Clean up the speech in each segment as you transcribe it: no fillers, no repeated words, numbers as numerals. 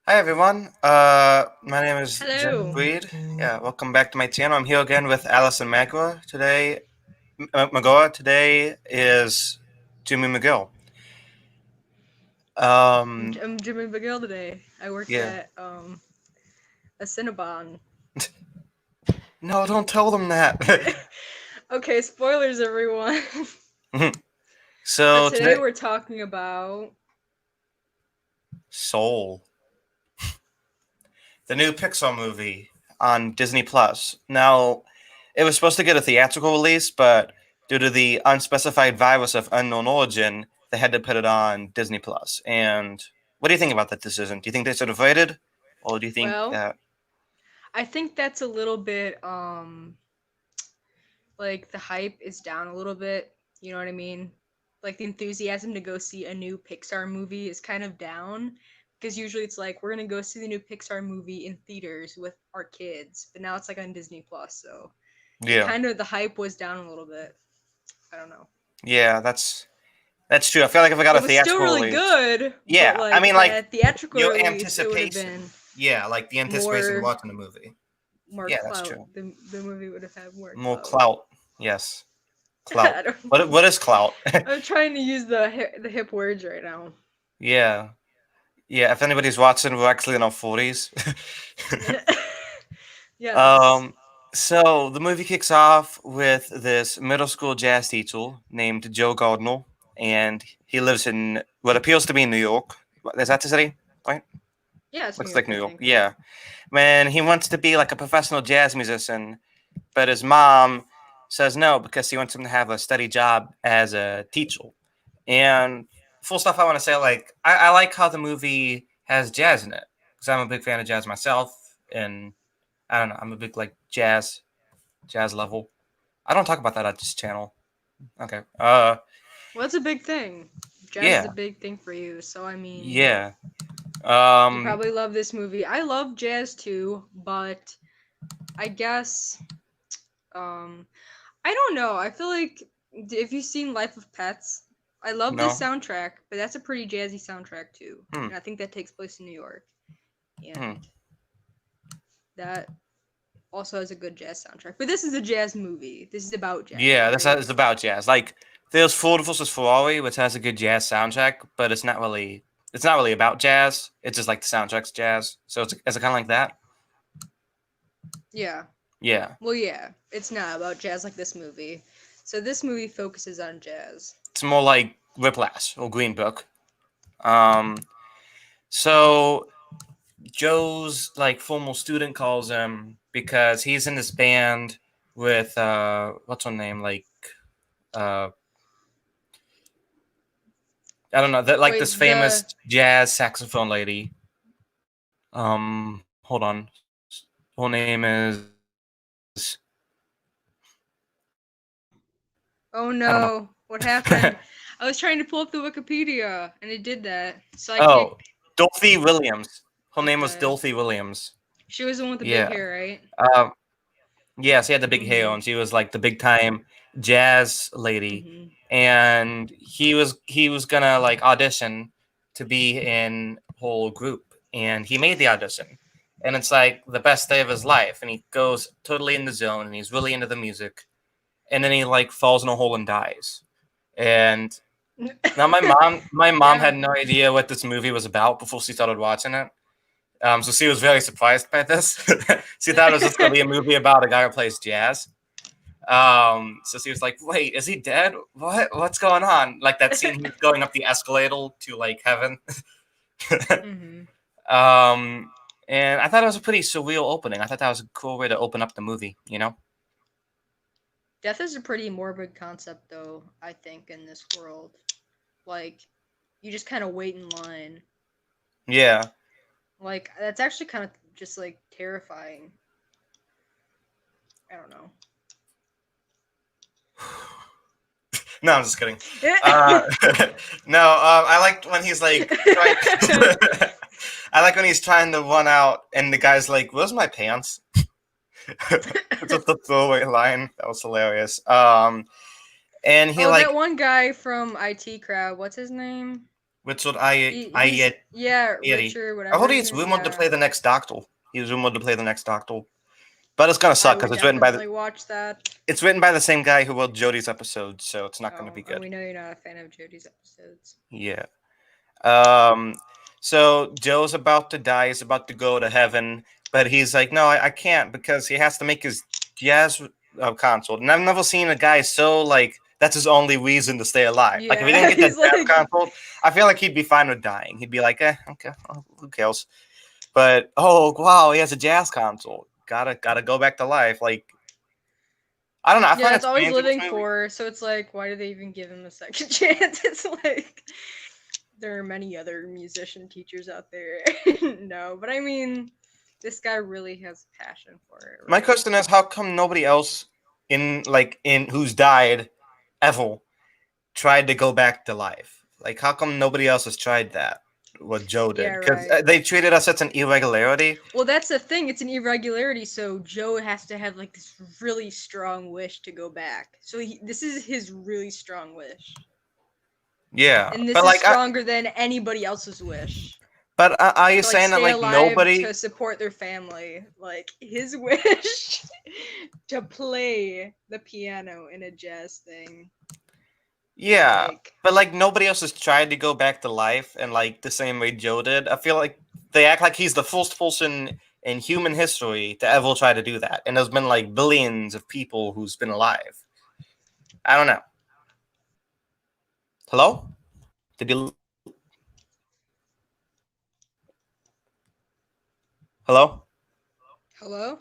Hi everyone. My name is Jeff Hello. Reed. Yeah, welcome back to my channel. I'm here again with Allison Magua. Today is Jimmy McGill. I'm, Um, I'm Jimmy McGill today. I work yeah. at a Cinnabon. No, don't tell them that. Okay, spoilers everyone. But So today today, we're talking about Soul, the new Pixar movie on Disney Plus. Now, it was supposed to get a theatrical release, but due to the unspecified virus of unknown origin, they had to put it on Disney Plus. And what do you think about that decision? Do you think they should have waited, or do you think well, that? I think that's a little bit like the hype is down a little bit, you know what I mean? Like the enthusiasm to go see a new Pixar movie is kind of down because usually it's like we're going to go see the new Pixar movie in theaters with our kids, but now it's like on Disney Plus, so it Yeah, kind of the hype was down a little bit. I don't know. yeah, that's true. I feel like if I got It a was still theatrical really release, good, but yeah, I like mean, like that theatrical your release, it would have been anticipation, yeah, like the anticipation of more watching the movie. more Yeah, that's clout. true. The movie would have had more More clout. clout, yes, clout. I don't. What is clout? I'm trying to use the hip words right now. Yeah, yeah. If anybody's watching, we're actually in our 40s. Yes. um, so the movie kicks off with this middle school jazz teacher named Joe Gardner, and he lives in what appears to be New York. Is that the city? Right? Yeah, it's New Looks like York, New I York. think. Yeah. Man, he wants to be like a professional jazz musician, but his mom says no because he wants him to have a steady job as a teacher. And full stuff, I want to say, like, I like how the movie has jazz in it because I'm a big fan of jazz myself, and I don't know, I'm a big like jazz level. I don't talk about that at this channel. Okay. Well, that's a big thing. Jazz is a Yeah, big thing for you, so I mean, yeah. you Um, probably love this movie. I love jazz too, but I guess um I don't know. I feel like if you've seen Life of Pets, I love the no. soundtrack, but that's a pretty jazzy soundtrack too. Hmm. And I think that takes place in New York. Hmm. And that also has a good jazz soundtrack. But this is a jazz movie. This is about jazz, Yeah, this right? is about jazz. Like, there's Ford versus Ferrari, which has a good jazz soundtrack, but it's not really about jazz. It's just like the soundtrack's jazz. So is it kind of like that? Yeah. Yeah, Well, yeah. It's not about jazz like this movie. So this movie focuses on jazz. it's more like Whiplash or Green Book. Um, so Joe's like former student calls him because he's in this band with what's her name, like uh I don't know, that like this Wait, famous jazz saxophone lady. Hold on, her name is oh I don't know. no, what happened? I was trying to pull up the Wikipedia and it did that. So I can't. Oh, Dorothy Williams. Her name was Okay. Dorothy Williams. She was the one with the big Yeah. hair, right? Um, yeah, she had the big hair Mm and she was like the big time jazz hmm. lady. Mm hmm. And he was gonna like audition to be in whole group. And he made the audition. And it's like the best day of his life. And he goes totally in the zone and he's really into the music. And then he like falls in a hole and dies. And now my mom Yeah. had no idea what this movie was about before she started watching it. So she was very surprised by this. She thought it was just going to be a movie about a guy who plays jazz. So she was like, "Wait, is he dead? What's going on?" Like that scene he's going up the escalator to like heaven. hmm. um, and I thought it was a pretty surreal opening. I thought that was a cool way to open up the movie. You know? Death is a pretty morbid concept, though, I think, in this world. Like, you just kind of wait in line. Yeah. Like, that's actually kind of just, like, terrifying. I don't know. No, I'm just kidding. Uh, no, I liked when he's like trying. I like when he's trying to run out, and the guy's like, "Where's my pants?" It's just a throwaway line. That was hilarious. And he Oh, that like, one guy from IT Crowd, what's his name? Richard He's yeah, Ayoade. Richard, I whatever heard his he's name. rumored to Yeah, play the next Doctor. He's rumored to play the next Doctor, but it's gonna I suck would because definitely watch that. it's written by the same guy who wrote Jodie's episode, so it's not gonna Oh, be and good. we know you're not a fan of Jodie's episodes. Yeah. Um. So Joe's about to die. He's about to go to heaven, but he's like, no, I can't because he has to make his jazz console. And I've never seen a guy so like that's his only reason to stay alive. Like if he didn't Yeah, get that he's jazz like, console, I feel like he'd be fine with dying. He'd be like, okay, well, who cares? But oh wow, he has a jazz console. Gotta go back to life. Like I don't know. I yeah, find it it's always strange in this living movie. for. So it's like, why do they even give him a second chance? It's like there are many other musician teachers out there. No, but I mean, this guy really has passion for it, My right? question is, how come nobody else in who's died ever tried to go back to life? Like, how come nobody else has tried that? What Joe Yeah, did? Because right. they treated us as an irregularity. Well, that's the thing. It's an irregularity, so Joe has to have like this really strong wish to go back. So this is his really strong wish, Yeah, and this but is like, stronger than anybody else's wish. are you To like saying that stay like alive nobody? to support their family. Like his wish to play the piano in a jazz thing. Yeah, Like but like nobody else has tried to go back to life and like the same way Joe did. I feel like they act like he's the first person in human history to ever try to do that, and there's been like billions of people who's been alive. I don't know. Hello? Did you? Hello? hello?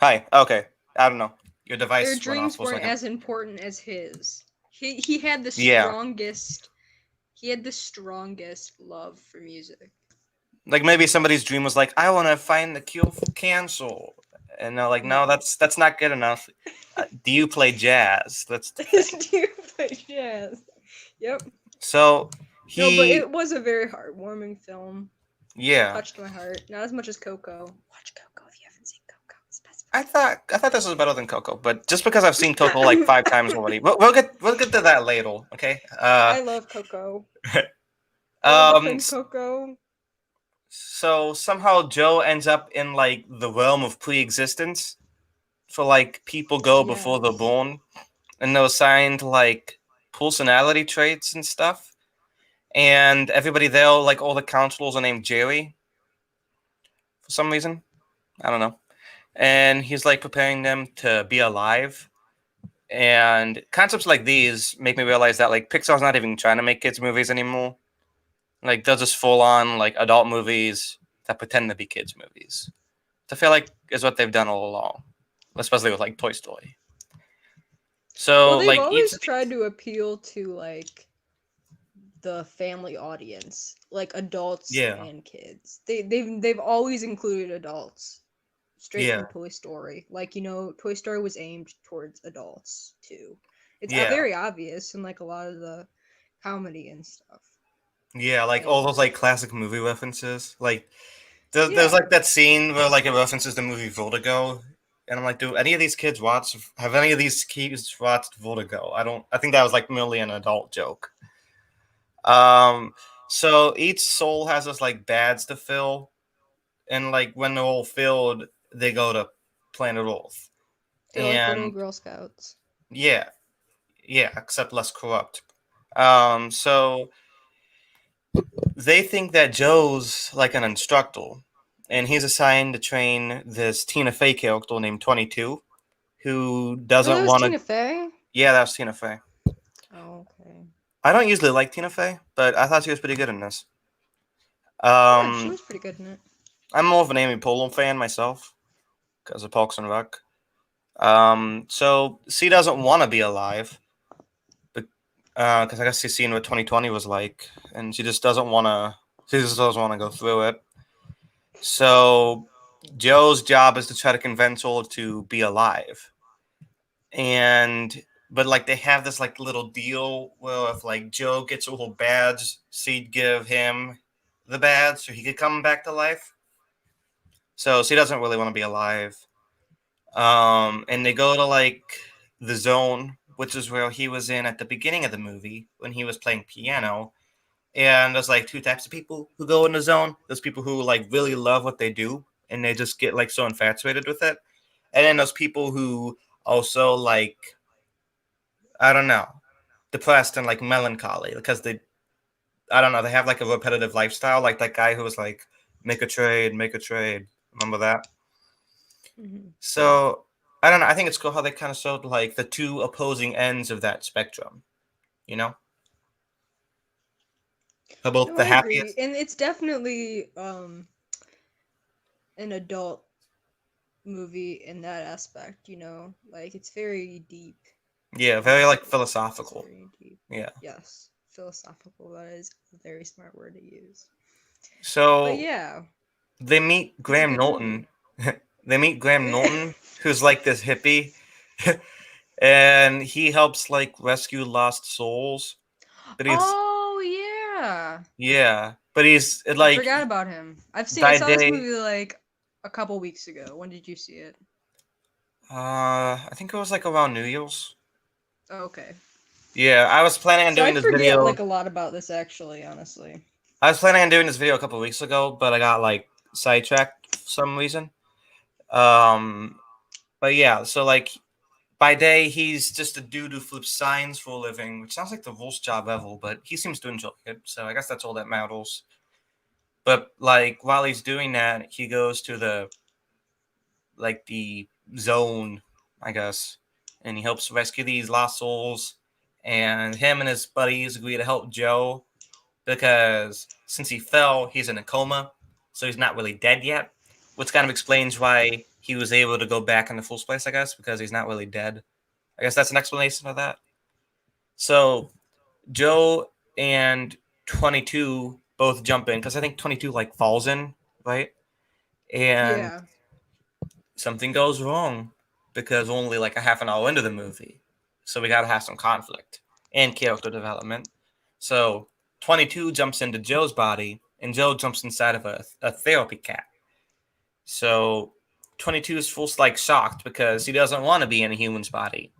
Hi. Okay. I don't know. Your Their device went off dreams for a weren't second. as important as his. He had the Yeah. strongest love for music. Like maybe somebody's dream was like, I want to find the cure for cancer, and they're like, no, No. that's not good enough. Do you play jazz? That's the thing. Do you play jazz? Yep. So No, but he, it was a very heartwarming film. yeah. Touched my heart. Not as much as Coco. Watch Coco if you haven't seen Coco. It's best. I thought this was better than Coco, but just because I've seen Coco like 5 times already, we'll get to that later. Okay. I love Coco. All Um. defend Coco. So somehow Joe ends up in like the realm of pre-existence for like people go before they're Yes. born, and they're assigned like personality traits and stuff. And everybody there, like all the counselors, are named Jerry for some reason. I don't know. And he's like preparing them to be alive. And concepts like these make me realize that like Pixar's not even trying to make kids movies anymore. Like they're just full on like adult movies that pretend to be kids movies. I feel like is what they've done all along, especially with like Toy Story. Well, So they've like each always tried to appeal to like the family audience, like adults yeah and kids. They've always included adults, straight yeah from Toy Story. Like Toy Story was aimed towards adults too. It's yeah very obvious in like a lot of the comedy and stuff. yeah like all those like classic movie references. Like there's Yeah, like that scene where like it references the movie Vertigo, and I'm like, do any of these kids watch? Have any of these kids watched Vertigo? I don't. I think that was like merely an adult joke. Um, so each soul has this like badge to fill, and like when they're all filled, they go to planet Earth. they're like little And Girl Scouts. yeah, yeah, except less corrupt. So they think that Joe's like an instructor, and he's assigned to train this Tina Fey character named 22, who Oh, that doesn't was want to. Tina Fey. Yeah, that was Tina Fey. Oh, okay. I don't usually like Tina Fey, but I thought she was pretty good in this. Yeah, she Um, was pretty good in it. I'm more of an Amy Poehler fan myself because of Parks and Rec. So she doesn't want to be alive, but because I guess she's seen what 2020 was like, and she just doesn't want to. She just doesn't want to go through it. So Joe's job is to try to convince her to be alive, and but like they have this like little deal where if like Joe gets a little badge, she'd give him the badge so he could come back to life. So she doesn't really want to be alive. And they go to like the zone, which is where he was in at the beginning of the movie when he was playing piano. And there's like two types of people who go in the zone. There's people who like really love what they do and they just get like so infatuated with it. And then there's people who also like, I don't know, depressed and like melancholy because they, I don't know, they have like a repetitive lifestyle. Like that guy who was like, make a trade, make a trade. Remember that? Mhm. So I don't know. I think it's cool how they kind of showed like the two opposing ends of that spectrum, you know? How both No, the I agree. happiest. And it's definitely an adult movie in that aspect, you know? Like it's very deep, Yeah, very like honestly. It's philosophical. very deep. Yeah. Yes, philosophical. That is a very smart word to use. But So yeah, they meet it's a Graham good movie. Norton. They meet Graham Norton, who's like this hippie, and he helps like rescue lost souls. But he's Oh yeah. yeah, but he's I like forgot about him. I by saw this day. movie like a couple weeks ago. When did you see it? I think it was like around New Year's. Okay. Yeah, I was planning on So I doing this forget like video. a lot about this actually, honestly. I was planning on doing this video a couple weeks ago, but I got like sidetracked for some reason. Um, but yeah, so like by day he's just a dude who flips signs for a living, which sounds like the worst job ever, but he seems to enjoy it. So I guess that's all that matters. But like while he's doing that, he goes to the zone, I guess, and he helps rescue these lost souls. And him and his buddies agree to help Joe because since he fell, he's in a coma, so he's not really dead yet. Which kind of explains why he was able to go back in the first place, I guess, because he's not really dead. I guess that's an explanation of that. So Joe and 22 both jump in because I think 22 like falls in, right? And Yeah. something goes wrong because only like a half an hour into the movie. So we got to have some conflict and character development. So 22 jumps into Joe's body and Joe jumps inside of a therapy cat. So 22 is full like shocked because he doesn't want to be in a human's body.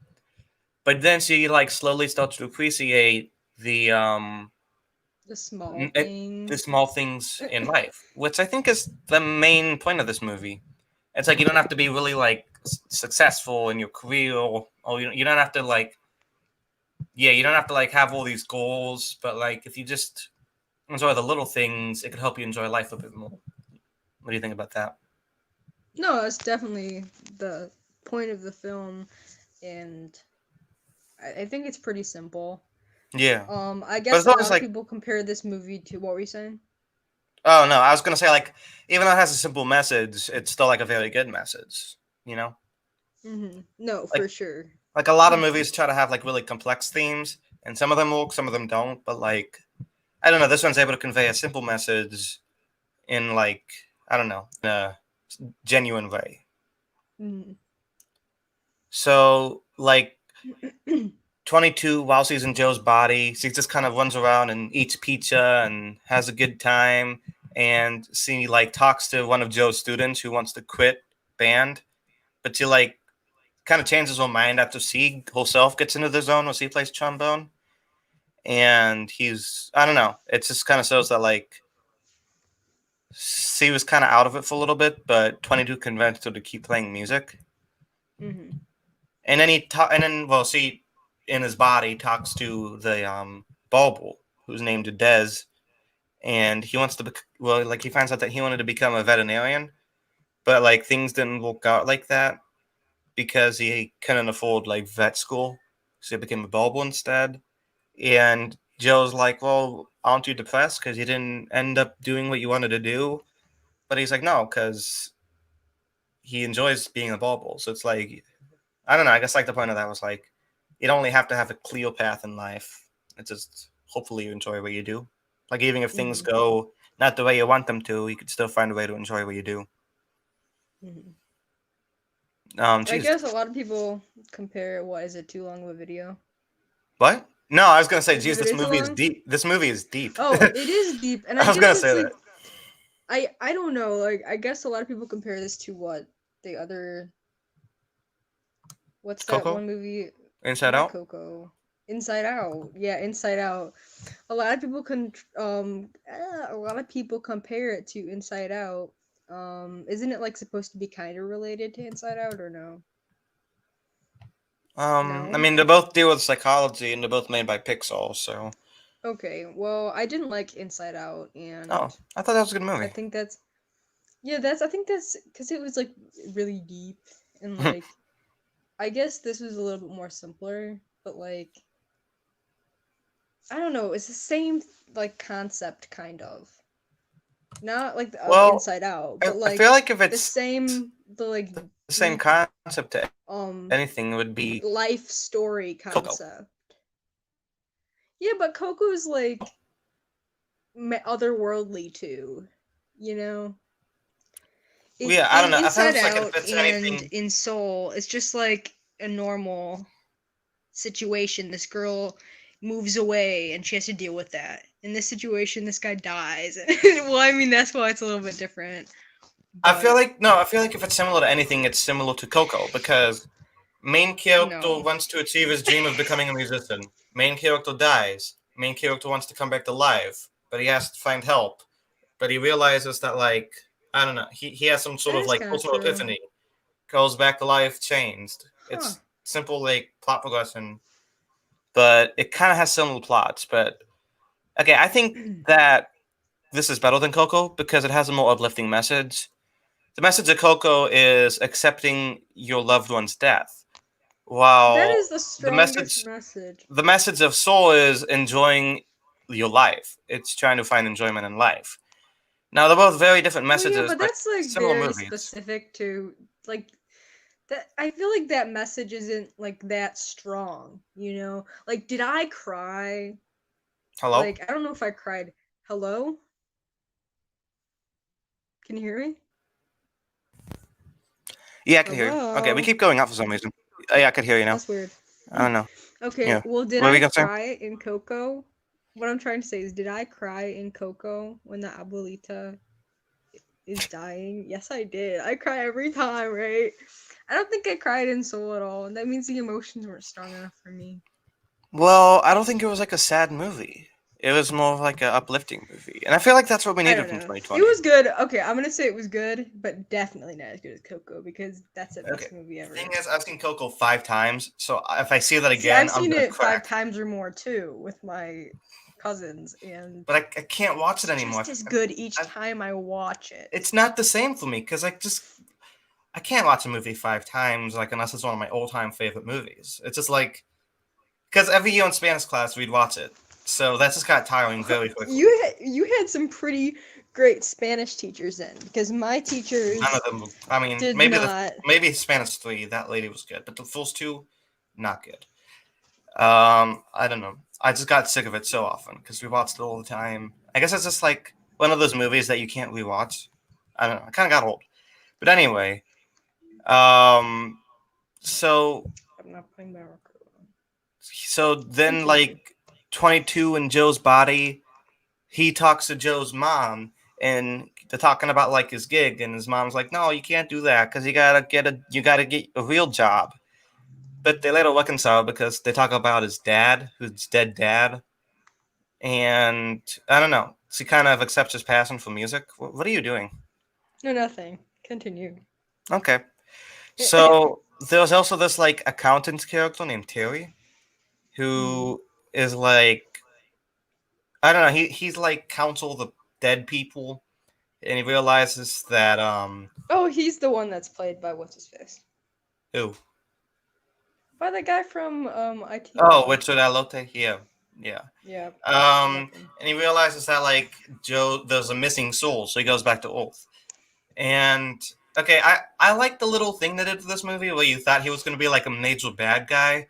But then she like slowly starts to appreciate The small it, the things. small things in life, which I think is the main point of this movie. It's like you don't have to be really like successful in your career, or you don't have to like you don't have to like have all these goals, but like if you just enjoy the little things, it could help you enjoy life a bit more. What do you think about that? No, that's definitely the point of the film, and I think it's pretty simple. Yeah, I but guess it's a always lot of like, people compare this movie to what were you saying? oh no, I was gonna say like even though it has a simple message, it's still like a very good message. You know, No, for like sure. like a lot of movies try to have like really complex themes, and some of them work, some of them don't. But like I don't know, this one's able to convey a simple message in like I don't know, in a genuine way. Mhm. So like 22, while she's in Joe's body, she just kind of runs around and eats pizza and has a good time. And she like talks to one of Joe's students who wants to quit band, but she like kind of changes her mind after she herself gets into the zone when she plays trombone. And he's I don't know, it just kind of shows that like she was kind of out of it for a little bit, but 22 convinced her to keep playing music. Mhm. And then and then well, she in his body talks to the Bulbul, who's named Dez, and he wants to well, like he finds out that he wanted to become a veterinarian, but like things didn't work out like that because he couldn't afford like vet school, so he became a Bulbul instead. And Joe's like, well, aren't you depressed because you didn't end up doing what you wanted to do? But he's like, no, because he enjoys being a Bulbul. So it's like I don't know. I guess like the point of that was like you don't only have to have a clear path in life. It's just hopefully you enjoy what you do. Like even if things Mhm. go not the way you want them to, you could still find a way to enjoy what you do. Mhm. I Jeez, guess a lot of people compare. What is it? Too long of a video? what? No, I was gonna say, Is the geez, this video too movie is long? deep. This movie is deep. Oh, it is deep, and I I was guess gonna it's say like that. I don't know. Like I guess a lot of people compare this to what the other. What's that Coco, one movie? Inside Not Out. Coco. Inside Out. Yeah, Inside Out. A lot of people a lot of people compare it to Inside Out. Isn't it like supposed to be kind of related to Inside Out or no? I No. mean, they both deal with psychology, and they're both made by Pixar. So, Okay. Well, I didn't like Inside Out, oh, and I thought that was a good I movie. think that's yeah. That's I think that's because it was like really deep and like I guess this was a little bit more simpler, but like I don't know. It's the same like concept kind of. Not like of Well, Inside Out, I, but I feel like like if the it's same the like the same deep concept to um anything, it would be life story Coco. concept. Yeah, but Coco's like otherworldly too, you know. Well, It yeah, I don't in know. I thought Inside it's like if Out it's and anything. in Soul, it's just like a normal situation. This girl moves away and she has to deal with that. In this situation, this guy dies. Well, I mean that's why it's a little bit different. I feel But like no. I feel like if it's similar to anything, it's similar to Coco because main character no. wants to achieve his dream of becoming a musician. Main character dies. Main character wants to come back to life, but he has to find help. But he realizes that like I don't know. He has some sort That of is like kind of personal true. epiphany. Goes back to life, changed. Huh. It's simple like plot progression, but it kind of has similar plots. But okay, I think that this is better than Coco because it has a more uplifting message. The message of Coco is accepting your loved one's death, That while is the the strongest message message. the message of Soul is enjoying your life. It's trying to find enjoyment in life. Now they're both very different Well, yeah, messages, but but that's like similar very movies. specific to like that. I feel like that message isn't like that strong, you know? Like, did I cry? Hello? Like, I don't know if I cried. Hello? Can you hear me? Yeah, I can hear you. Okay, we Hello? keep going out for some reason. Oh, yeah, I can hear you now. That's weird. I don't know. Okay, Yeah. well, did What were we I gonna say? cry in Coco? What I'm trying to say is, did I cry in Coco when the abuelita is dying? Yes, I did. I cry every time, right? I don't think I cried in Soul at all. That means the emotions weren't strong enough for me. Well, I don't think it was like a sad movie. It was more of like an uplifting movie, and I feel like that's what we I needed don't from know. It 2020. was good. Okay, I'm gonna say it was good, but definitely not as good as Coco because that's the Okay. best movie The thing ever. is, I've seen Coco 5 times, so if I see that See, again, I've I'm seen gonna it five crack. times or more too with my cousins, and But I can't watch it it's anymore. just as good each I, time I watch it. it's not the same for me because I can't watch a movie 5 times like unless it's one of my all-time favorite movies. It's just like because every year in Spanish class we'd watch it, so that just got tiring very quickly. You had some pretty great Spanish teachers then, because my None of teachers them. I mean, did not. maybe Spanish 3. That lady was good, but the first two, not good. I don't know. I just got sick of it so often because we watched it all the time. I guess it's just like one of those movies that you can't rewatch. I don't know. I kind of got old. But anyway, um, so I'm not playing my record on. then Continue. like 22 in Joe's body, he talks to Joe's mom and they're talking about like his gig and his mom's like, no, you can't do that because you gotta get a real job. But they later reconcile because they talk about his dad, who's dead dad, and I don't know. She kind of accepts his passion for music. What are you doing? No, nothing. Continue. Okay. So there was also this like accountant character named Terry, Hmm. who is like I don't know. He's like counsel the dead people, and he realizes that Oh, he's the one that's played by what's his face? who By the guy from IT oh Crowd. Richard Alote, yeah. Yeah, I like Um, him. and he realizes that like Joe, there's a missing soul, so he goes back to Earth. And okay, I like the little thing they did to this movie where you thought he was going to be like a major bad guy,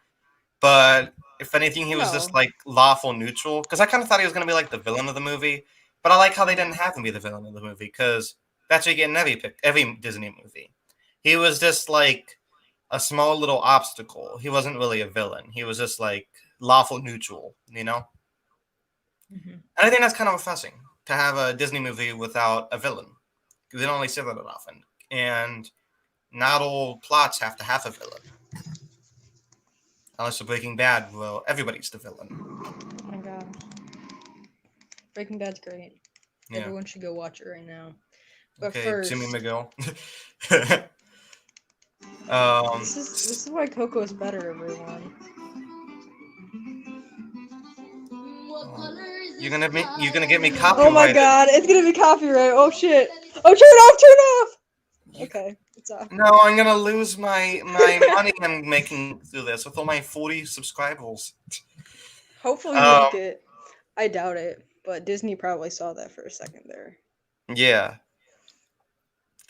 but if anything, he was just No. like lawful neutral. Because I kind of thought he was going to be like the villain of the movie, but I like how they Hmm. didn't have him be the villain of the movie because that's what you get in every Disney movie. He was just like a small little obstacle. He wasn't really a villain. He was just like lawful neutral, you know. Hmm. And I think that's kind of refreshing to have a Disney movie without a villain. They don't really say that often, and not all plots have to have a villain. Unless the Breaking Bad, well, everybody's the villain. Oh my god. Breaking Bad's great. Yeah. Everyone should go watch it right now. But Okay, first, Jimmy McGill. this is why Coco is better, everyone. You're gonna get me Oh copyrighted. my god, it's gonna be copyright. Oh shit. Oh, turn off. Okay, it's off. No, I'm gonna lose my money I'm making through this with all my 40 subscribers. Hopefully you make it. I doubt it, but Disney probably saw that for a second there. Yeah.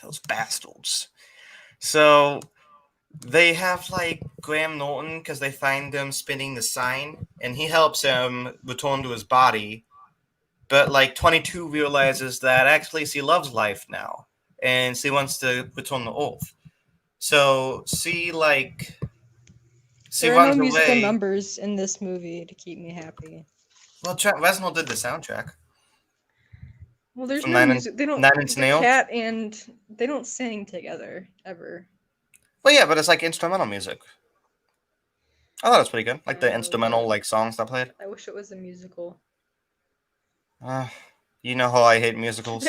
Those bastards. So they have like Graham Norton because they find him spinning the sign, and he helps him return to his body. But like 22 realizes that actually she loves life now, and she wants to return to Earth. So she there are no runs musical away. numbers in this movie to keep me happy. Well, Trent Reznor did the soundtrack. Well, there's From no Nine music. They don't. Nine Inch The Nails? cat and they don't sing together ever. Well, yeah, but it's like instrumental music. I thought it was pretty good, like the Oh, instrumental yeah. like songs that played. I wish it was a musical. You know how I hate musicals.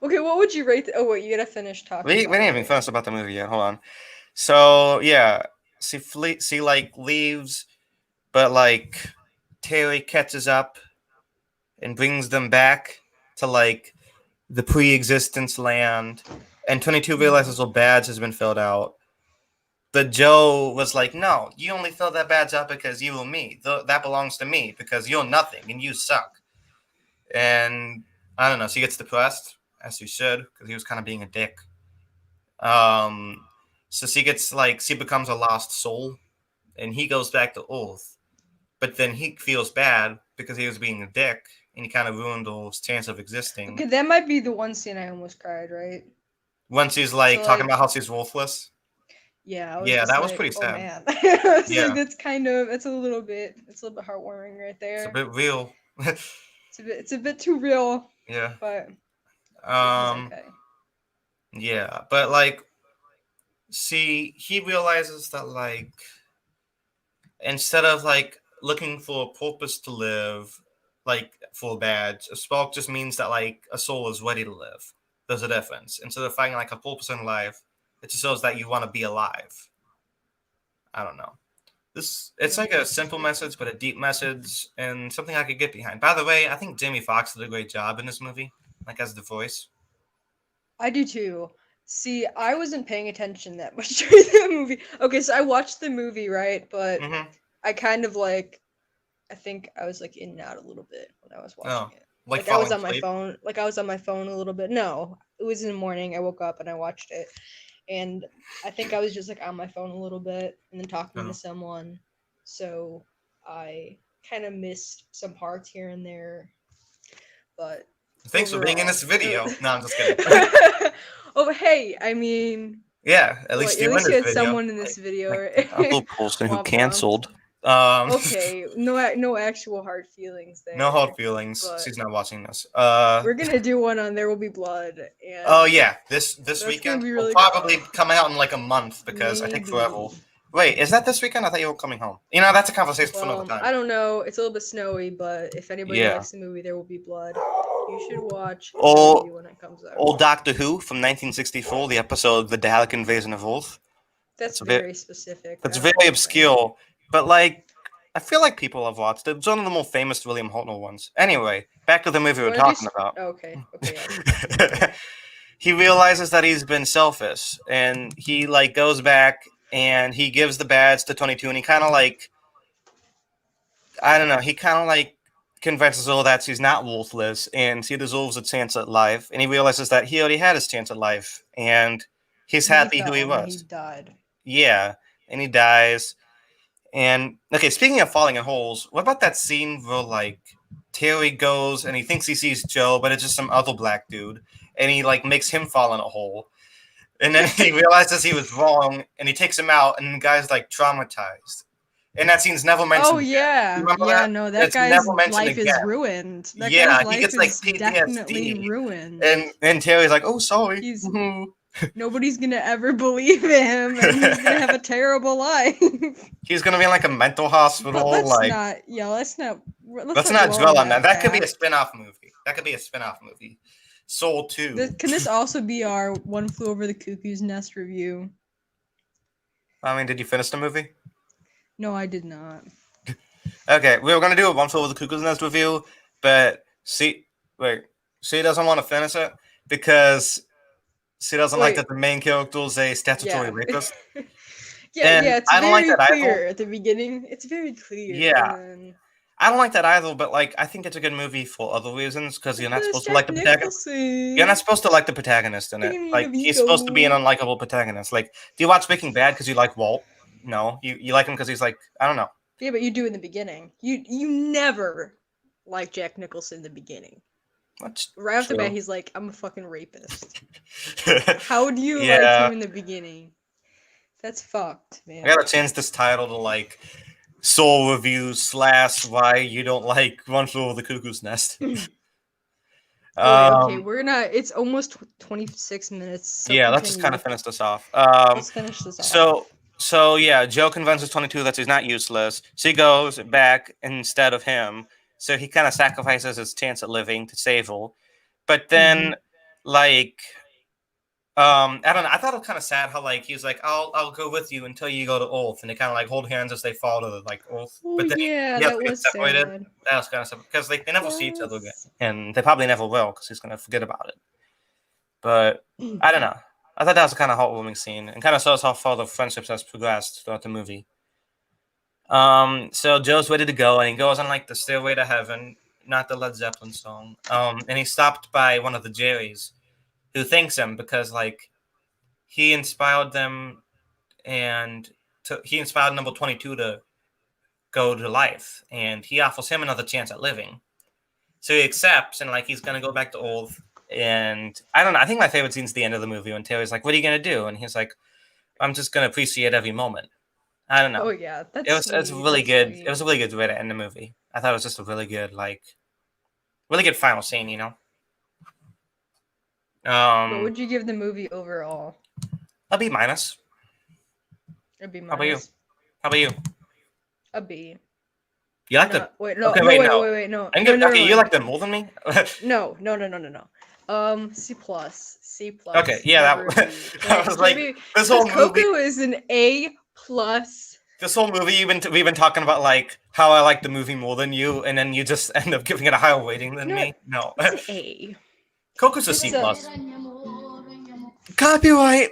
Okay, what would you rate? Oh wait, you gotta finish talking. We about didn't even it. finish about the movie yet. Hold on. So yeah, she like leaves, but like Terry catches up and brings them back to like the pre-existence land, and 22 realizes all badge has been filled out. But Joe was like, "No, you only filled that badge out because you and me. That belongs to me because you're nothing and you suck." And I don't know. She gets depressed, as she should, because he was kind of being a dick. So she becomes a lost soul, and he goes back to Earth. But then he feels bad because he was being a dick, and he kind of ruined his chance of existing. Okay, that might be the one scene I almost cried. Right? Once he's like talking about how she's worthless. Yeah. That was pretty sad. Oh man. It's Yeah. like, it's a little bit heartwarming right there. It's a bit real. It's a bit too real. Yeah. But okay. Yeah, but like, he realizes that like, instead of like looking for a purpose to live, like for a badge, a spark just means that like a soul is ready to live. There's a difference. Instead of finding like a purpose in life, it just shows that you want to be alive. I don't know. It's like a simple message, but a deep message, and something I could get behind. By the way, I think Jamie Foxx did a great job in this movie, like as the voice. I do too. See, I wasn't paying attention that much during the movie. Okay, so I watched the movie, right? But I kind of like, I think I was like in and out a little bit when I was watching it. Like I was on my phone. Like I was on my phone a little bit. No, it was in the morning. I woke up and I watched it, and I think I was just like on my phone a little bit and then talking to someone. So I kind of missed some parts here and there. But thanks for being in this video. No, I'm just kidding. Oh, hey, I mean. Yeah, at least you had someone in this video. Like Uncle Colson who canceled. Okay, no actual hard feelings there. No hard feelings. She's not watching this. We're gonna do one on There Will Be Blood. And oh yeah, this weekend really will probably come out in like a month because I take forever. Wait, is that this weekend? I thought you were coming home. You know, that's a conversation for another time. I don't know. It's a little bit snowy, but if anybody likes the movie There Will Be Blood, you should watch the movie when it comes out. Old Doctor Who from 1964, the episode The Dalek Invasion of Earth. That's very specific. That's very obscure, but like, I feel like people have watched it. It's one of the more famous William Hartnell ones. Anyway, back to the movie we're talking about. Okay. He realizes that he's been selfish, and he like goes back and he gives the badge to 22, and he kind of like, I don't know, he kind of like convinces her that she's not worthless and she deserves a chance at life, and he realizes that he already had his chance at life, and he's happy who he was. He died. Yeah, and he dies. And okay, speaking of falling in holes, what about that scene where like Terry goes and he thinks he sees Joe, but it's just some other black dude, and he like makes him fall in a hole, and then he realizes he was wrong, and he takes him out, and the guy's like traumatized. And that scene's never mentioned. Oh yeah, that? No, that guy's life is ruined. That guy's life he gets is like PTSD. definitely ruined. And Terry's like, "Oh, sorry." Nobody's gonna ever believe him, and he's gonna have a terrible life. He's gonna be in like a mental hospital. But let's Like, not. Yeah, let's not. let's not dwell dwell on that. That could be a fact. spin-off movie. That could be a spin-off movie. Soul 2. Can this also be our One Flew Over the Cuckoo's Nest review? I mean, did you finish the movie? No, I did not. Okay, we were gonna do a One Flew Over the Cuckoo's Nest review, but she doesn't want to finish it because she doesn't like Wait. that the main character is a statutory Yeah. rapist. Yeah, And it's I don't like very that clear either. at the beginning. It's very clear. Yeah. and I don't like that either, but like I think it's a good movie for other reasons because you're not Because supposed to like the Jack protagonist. Nicholson. You're not supposed to like the protagonist in it. Danny Like he's supposed to be an DeVito. unlikable protagonist. Like, do you watch Breaking Bad because you like Walt? No, you like him because he's like, I don't know. Yeah, but you do in the beginning. You never like Jack Nicholson in the beginning. That's Right off the bat, true. he's like, I'm a fucking rapist. How do you like Yeah. him in the beginning? That's fucked, man. I gotta change this title to like Soul Review / Why You Don't Like One Flew Over the Cuckoo's Nest. Okay, we're not. It's almost 26 minutes. So Yeah, let's just kind continue. of finish this off. Let's finish this off. So yeah, Joe convinces 22 that he's not useless. She goes back instead of him. So he kind of sacrifices his chance at living to save her. But then, like, I don't know. I thought it was kind of sad how like he's like, I'll go with you until you go to Ulf, and they kind of like hold hands as they fall to like Ulf. Oh But then yeah, he has that to get was separated. sad. That was kind of sad because like they never see each other again, Yes. and they probably never will because he's gonna forget about it. But I don't know. I thought that was a kind of heartwarming scene and kind of shows how far the friendships has progressed throughout the movie. So Joe's ready to go, and he goes on like the Stairway to Heaven, not the Led Zeppelin song. And he's stopped by one of the Jerrys, who thanks him because like he inspired them, and he inspired number 22 to go to life, and he offers him another chance at living. So he accepts, and like he's gonna go back to Ulf. And I don't know. I think my favorite scene's the end of the movie when Terry's like, "What are you gonna do?" And he's like, "I'm just gonna appreciate every moment." I don't know. Oh yeah, that's It's sweet, really that's good. sweet. It was a really good way to end the movie. I thought it was just a really good really good final scene. You know. What would you give the movie overall? A B minus. A B minus. How about you? How about you? A B. You like No, the? wait, no, Okay, no, wait, wait, no. wait, wait, no. I'm No, good. no, Okay, no, you no. like them more than me. No. C plus. C plus. Okay, yeah, over that, B. that was like maybe- this whole because movie. Coco is an A plus. This whole movie, we've been talking about like how I like the movie more than you, and then you just end up giving it a higher rating than No, me. No, It's an A. Coco's a It's C a- plus. Copyright.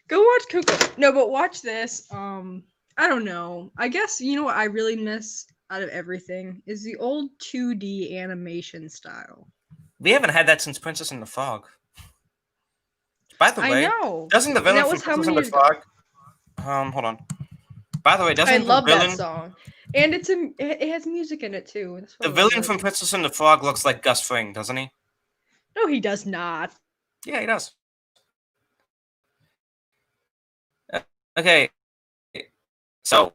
Go watch Coco. No, but watch this. I don't know. I guess you know what I really miss out of everything is the old 2D animation style. We haven't had that since Princess and the Frog. By the I way, know. doesn't the And that villain from was how Princess many and the years ago? Frog? Hold on. By the way, doesn't I the love villain that song, and it has music in it too. That's why the I love villain it. from Princess and the Frog looks like Gus Fring, doesn't he? No, he does not. Yeah, he does. Okay, so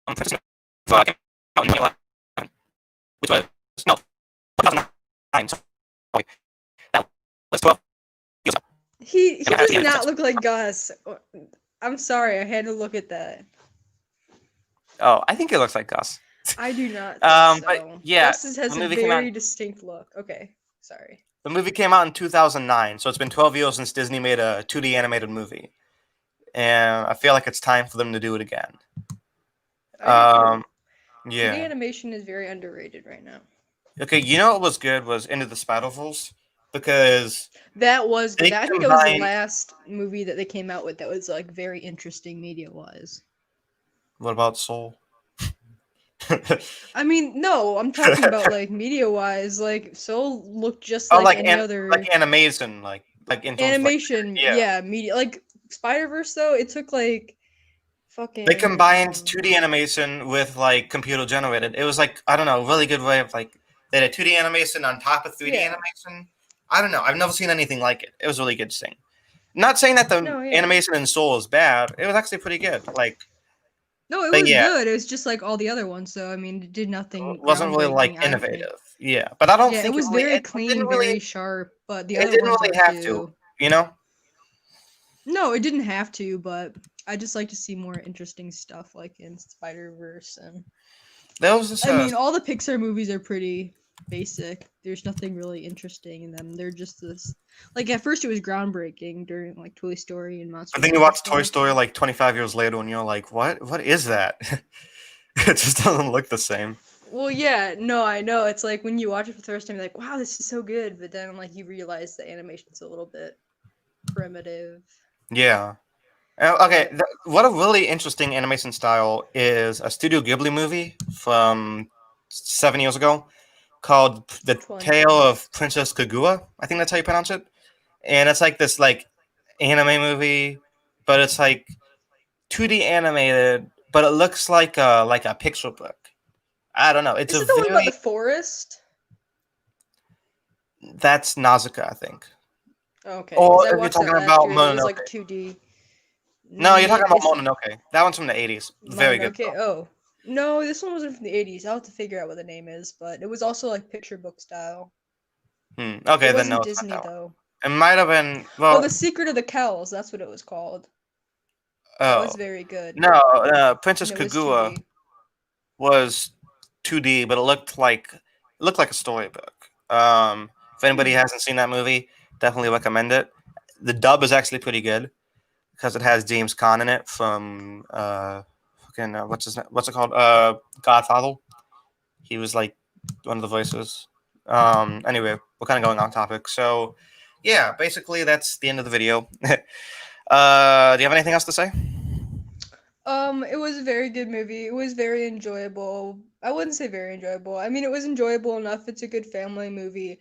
Princess and the Frog came out in 2011, which was no 2009. Sorry, that was 12 years ago. He Yeah, does yeah, not that's- look like Gus. I'm sorry, I had to look at that. Oh, I think it looks like Gus. I do not. Think But so. yeah, Gus has the a movie came out- very distinct look. Okay, sorry. The movie came out in 2009, so it's been 12 years since Disney made a 2D animated movie, and I feel like it's time for them to do it again. I agree. 2D Yeah. animation is very underrated right now. Okay, you know what was good was Into the Spider-Verse because That was They good. I think that was the combined- last movie that they came out with that was like very interesting media wise. what about Soul? I mean, no, I'm talking about like media wise. Like Soul looked just Oh, like any other like animation, like in terms of, like, animation. yeah. Yeah, media. Like Spider Verse though, it took like fucking. they combined 2D animation with like computer generated. It was like I don't know, a really good way of like they had a 2D animation on top of 3D Yeah. animation. I don't know. I've never seen anything like it. It was a really good thing. Not saying that the No, yeah. animation in Soul is bad. It was actually pretty good. Like No, it but was yeah. good. It was just like all the other ones. So I mean, it did nothing. it wasn't really like groundbreaking, I don't think. innovative. Yeah, but I don't Yeah, think it was really, very it clean, didn't very really, sharp. But the it other didn't ones really were have too. to. You know, No, it didn't have to, but I just like to see more interesting stuff like in Spider Verse. And there was this. I mean, all the Pixar movies are pretty basic. There's nothing really interesting in them. They're just this. Like at first, it was groundbreaking during like Toy Story and I Monsters think you Inc. and watch Toy stuff. Story like 25 years later, and you're like, "What? What is that?" It just doesn't look the same. Well, yeah, no, I know. It's like when you watch it for the first time, you're like, "Wow, this is so good," but then like you realize the animation's a little bit primitive. Yeah. Okay, what a really interesting animation style is a Studio Ghibli movie from 7 years ago called The Which one? Tale of Princess Kaguya. I think that's how you pronounce it. And it's like this like anime movie, but it's like 2D animated, but it looks like a picture book. I don't know. It's Is a it the one about very the forest? that's Nausicaa, I think. Okay, because Or I if you're watched that talking last about year and it was Mononoke. like 2D. No, you're talking about It's Mononoke. That one's from the 80s. Very good Mononoke. though. Oh, no, this one wasn't from the 80s. I'll have to figure out what the name is, but it was also like picture book style. It Okay, then no, wasn't it's not Disney that one. though. It might have been Oh, well. The Secret of the Kells. That's what it was called. That was Oh very good, no, Princess and it was Kaguya 2D. was 2D, but it looked like a storybook. If anybody Hmm. hasn't seen that movie, definitely recommend it. The dub is actually pretty good because it has James Caan in it from fucking what's it called? Godfather. He was like one of the voices. Anyway, we're kind of going off topic. So, yeah, basically that's the end of the video. Do you have anything else to say? It was a very good movie. It was very enjoyable. I wouldn't say very enjoyable. I mean, it was enjoyable enough. It's a good family movie.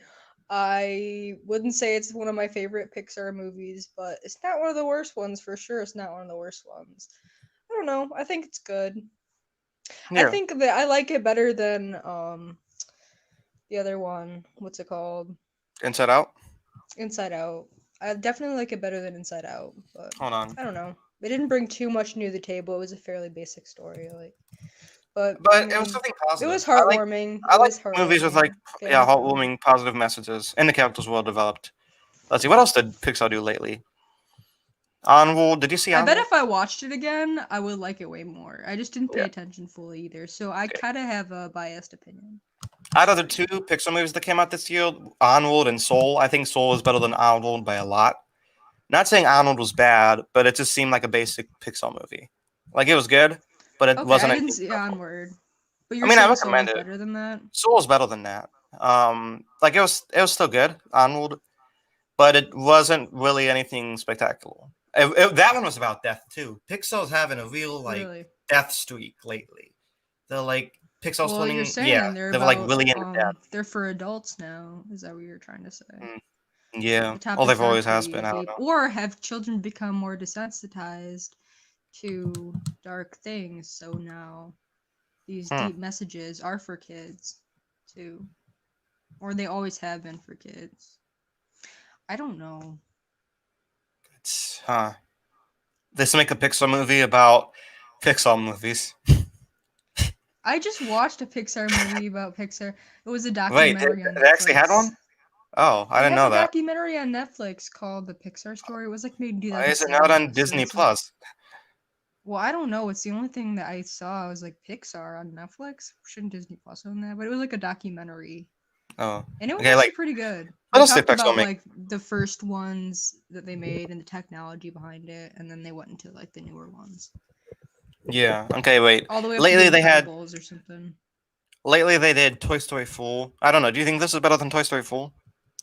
I wouldn't say it's one of my favorite Pixar movies, but it's not one of the worst ones for sure. It's not one of the worst ones. I don't know. I think it's good. I Yeah, think that I like it better than the other one. What's it called? Inside Out. Inside Out. I definitely like it better than Inside Out, but Hold on. I don't know. It didn't bring too much new to the table. It was a fairly basic story, like. But I But it was mean, something it positive. was I like heartwarming. I It like was movies with like heartwarming, family friendly. heartwarming, positive messages, and the characters well developed. Let's see, what else did Pixar do lately? Onward. Did you see I bet Onward? if I watched it again, I would like it way more. I just didn't pay Yeah. attention fully either, so I Okay. kind of have a biased opinion. Out of the two Pixar movies that came out this year, Onward and Soul, I think Soul is better than Onward by a lot. Not saying Onward was bad, but it just seemed like a basic Pixar movie. Like it was good, but it Okay, I wasn't didn't anything see special. Onward, but I you're mean, I saying Soul recommend is it. better than that. Soul is better than that. Like it was still good, Onward, but it wasn't really anything spectacular. That one was about death too. Pixar's having a real like Really? death streak lately. They're like Pixar's Well, you're turning, yeah, saying they're they were like about really into death. they're for adults now. Is that what you're trying to say? Mm, yeah, The well they've topics are always has been. pretty I don't deep. know. Or have children become more desensitized to dark things, so now these Hmm. deep messages are for kids too, or they always have been for kids. I don't know. It's This make a Pixar movie about Pixar movies. I just watched a Pixar movie about Pixar. It was a Wait, documentary on they actually had Netflix. one? Oh, I They didn't have know a that. documentary on Netflix called The Pixar Story. It was like made in Why is it not 2007. on So Disney it's like, Plus? well, I don't know. It's the only thing that I saw. I was like Pixar on Netflix. Shouldn't Disney Plus own that? But it was like a documentary, Oh, and it was okay. actually Like, pretty good. what They else did talked Pixar about make? like the first ones that they made and the technology behind it, and then they went into like the newer ones, Yeah. Okay. Wait. all the way up to Lately The they had. Incredibles or something. Lately they did Toy Story 4. I don't know. Do you think this is better than Toy Story 4?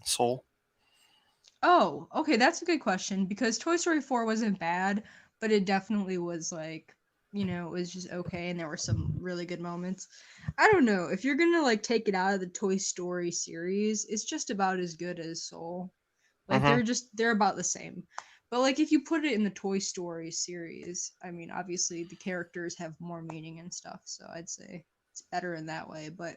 Soul. Oh, okay, that's a good question because Toy Story 4 wasn't bad, but it definitely was like, it was just okay and there were some really good moments. I don't know. If you're going to like take it out of the Toy Story series, it's just about as good as Soul. Like Mm-hmm. they're about the same. But like if you put it in the Toy Story series, I mean, obviously the characters have more meaning and stuff, so I'd say it's better in that way, but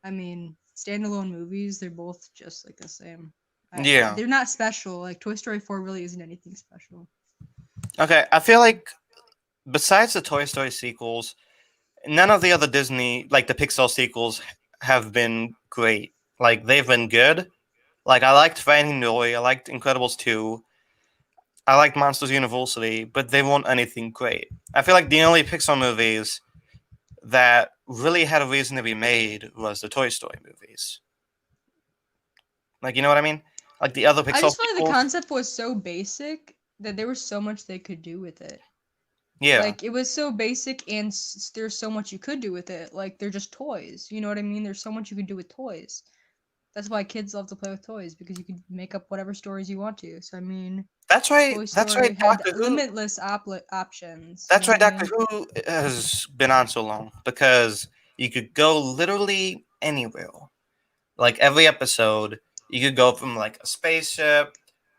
I mean, standalone movies, they're both just like the same. Yeah. They're not special. Like Toy Story 4 really isn't anything special. Okay. I feel like besides the Toy Story sequels, none of the other Disney, like the Pixar sequels, have been great. Like they've been good. Like I liked Finding Dory. I liked Incredibles 2. I liked Monsters University, but they weren't anything great. I feel like the only Pixar movies that really had a reason to be made was the Toy Story movies. Like, you know what I mean? Like the other I Pixar just feel like the people. concept was so basic that there was so much they could do with it. Yeah, Like it was so basic, and there's so much you could do with it. Like they're just toys. You know what I mean? There's so much you can do with toys. That's why kids love to play with toys because you can make up whatever stories you want to. So I mean, that's right. Toy That's Story right. had Doctor Who. limitless options. You That's know right. what I Doctor mean? Who has been on so long because you could go literally anywhere. Like every episode, you could go from like a spaceship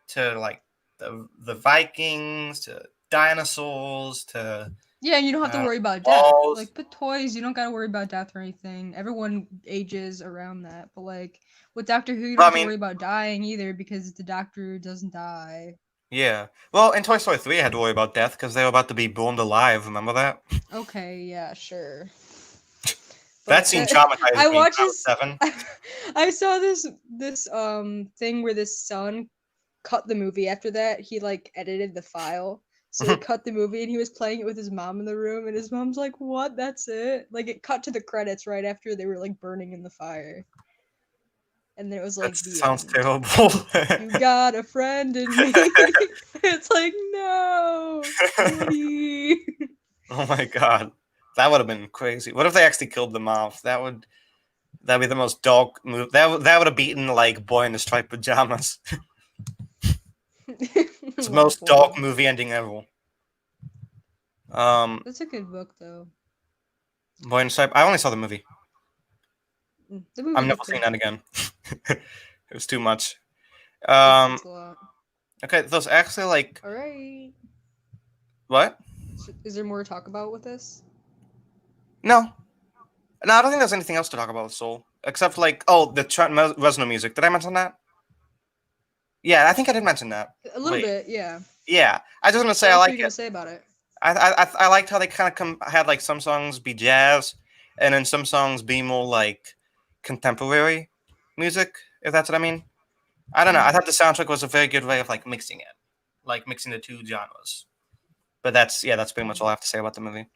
to like the Vikings to dinosaurs to Yeah, and you don't have to worry about death. balls. Like, with toys, you don't gotta worry about death or anything. Everyone ages around that. But, like, with Doctor Who, you don't Well, have I to mean, worry about dying either because the Doctor doesn't die. yeah. Well, in Toy Story 3, I had to worry about death because they were about to be burned alive. Remember that? Okay, yeah, sure. That But scene traumatized I me when watched I was this. 7. I saw this thing where this son cut the movie after that. He like edited the file. So he cut the movie and he was playing it with his mom in the room and his mom's like, "What? That's it?" Like it cut to the credits right after they were like burning in the fire. And then it was That like the sounds end. terrible. You got a friend in me. It's like, no, Woody. Oh my god. That would have been crazy. What if they actually killed them off? That'd be the most dark move. That would have beaten like Boy in the Striped Pajamas. It's the most dark Boy. movie ending ever. That's a good book though. Boy in the Striped. I only saw the movie. The movie I'm was never okay. seeing that again. It was too much. It's a lot. Okay, there's actually like All right. what? Is there more to talk about with this? No, no, I don't think there's anything else to talk about with Soul except for like the Trent Reznor music. Did I mention that? Yeah, I think I did mention that. A little Wait, bit, yeah. yeah, I just want to say What I else were like you it. gonna say about it? I liked how they kind of had like some songs be jazz, and then some songs be more like contemporary music. If that's what I mean. I don't know. I thought the soundtrack was a very good way of like mixing it, like mixing the two genres. But that's pretty much all I have to say about the movie.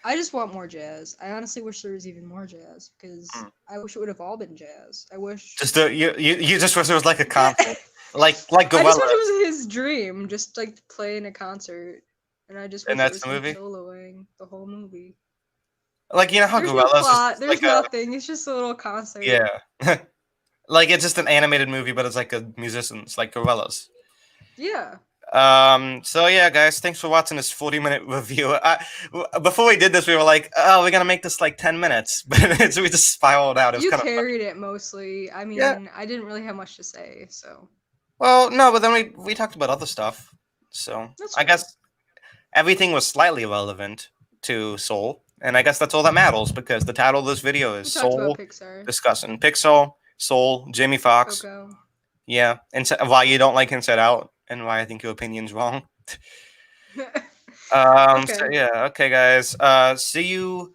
I just want more jazz. I honestly wish there was even more jazz because Mm. I wish it would have all been jazz. I wish. Just you just wish there was like a concert, like I just wish Gorillaz, it was his dream, just like playing a concert, and I just and wish it that's was the him movie. soloing the whole movie. Like you know how There's no Gorillaz is plot. just There's like a nothing. It's just a little concert. yeah, like it's just an animated movie, but it's like a musicians like Gorillaz. Yeah. So yeah, guys, thanks for watching this 40-minute review. Before we did this, we were like, oh, we're gonna make this like 10 minutes, but we just spiraled out. It was You kind of carried it mostly. I yeah. mean, I didn't really have much to say, so Well, no, but then we talked about other stuff. So that's I true. guess everything was slightly relevant to Soul, and I guess that's all that matters because the title of this video We is talked Soul about Pixar, discussing Pixar, Soul, Jamie Foxx. Coco. Yeah, and why you don't like Inside Out, and why I think your opinion's wrong. So Okay. yeah, okay, guys. See you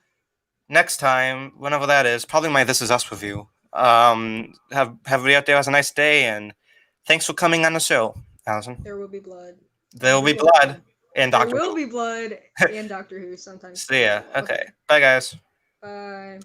next time, whenever that is. Probably my This Is Us review. Have everybody out there has a nice day, and thanks for coming on the show, Allison. There will be blood. There will be Everywhere. blood and There Doctor will Who. be blood and Doctor Who sometimes. See ya. too. Okay. Bye, guys. Bye.